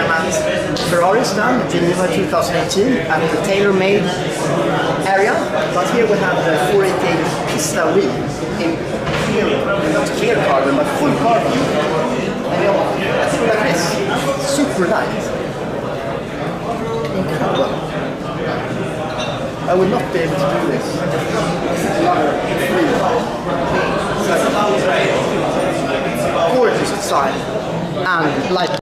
I'm at Ferrari stand, Geneva 2018, at the Tailor Made area. But here we have the 488 Pista wheel in clear, not clear carbon, but full carbon. And I think like this, super light. Incredible. I would not be able to do this. Gorgeous design and light.